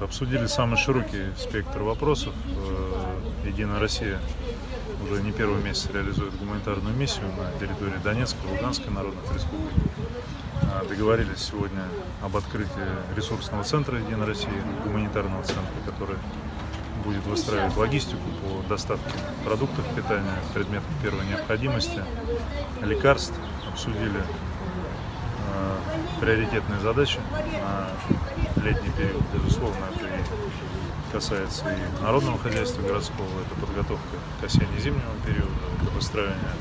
Обсудили самый широкий спектр вопросов. Единая Россия уже не первый месяц реализует гуманитарную миссию на территории Донецкой и Луганской народных республик. Договорились сегодня об открытии ресурсного центра Единой России, гуманитарного центра, который будет выстраивать логистику по доставке продуктов питания, предметов первой необходимости, лекарств. Обсудили приоритетные задачи на летний период. Безусловно, это и касается и народного хозяйства городского, это подготовка к осенне-зимнему периоду, это выстраивание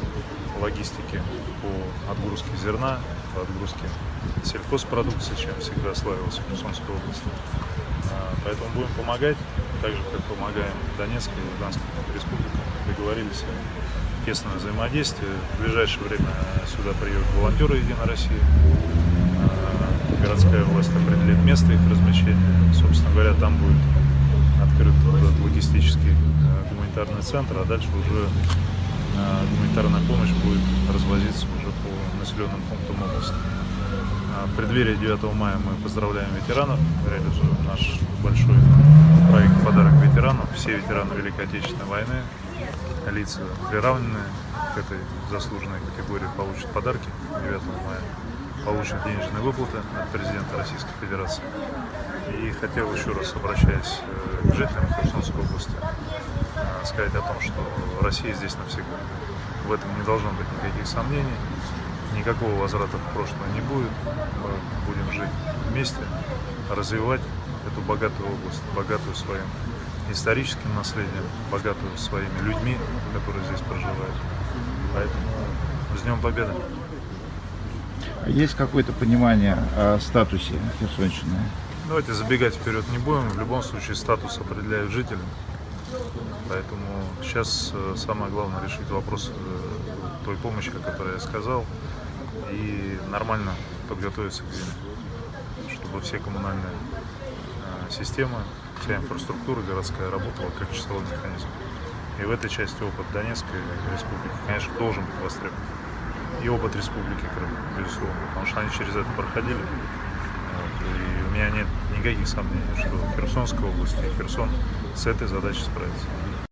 логистики по отгрузке зерна, по отгрузке сельхозпродукции, чем всегда славилась Херсонская область. Поэтому будем помогать, так же, как помогаем Донецкой и Луганской республикам. Договорились о тесном взаимодействии. В ближайшее время сюда приедут волонтеры Единой России. Городская власть определит место их размещения. Собственно говоря, там будет открыт этот логистический гуманитарный центр, а дальше уже гуманитарная помощь будет развозиться уже по населенным пунктам области. В преддверии 9 мая мы поздравляем ветеранов, реализуем наш большой проект «Подарок ветеранам». Все ветераны Великой Отечественной войны, лица приравненные к этой заслуженной категории, получат подарки 9 мая. Получат денежные выплаты от президента Российской Федерации. И хотел еще раз, обращаясь к жителям Херсонской области, сказать о том, что Россия здесь навсегда. В этом не должно быть никаких сомнений, никакого возврата в прошлое не будет. Мы будем жить вместе, развивать эту богатую область, богатую своим историческим наследием, богатую своими людьми, которые здесь проживают. Поэтому с Днем Победы! Есть какое-то понимание о статусе Херсонщины? Давайте забегать вперед не будем. В любом случае статус определяют жители. Поэтому сейчас самое главное решить вопрос той помощи, о которой я сказал, и нормально подготовиться к зиме, чтобы все коммунальные системы, вся инфраструктура городская работала как часовой механизм. И в этой части опыт Донецкой республики, конечно, должен быть востребован. И опыт Республики Крым, безусловно, потому что они через это проходили. И у меня нет никаких сомнений, что Херсонская область и Херсон с этой задачей справится.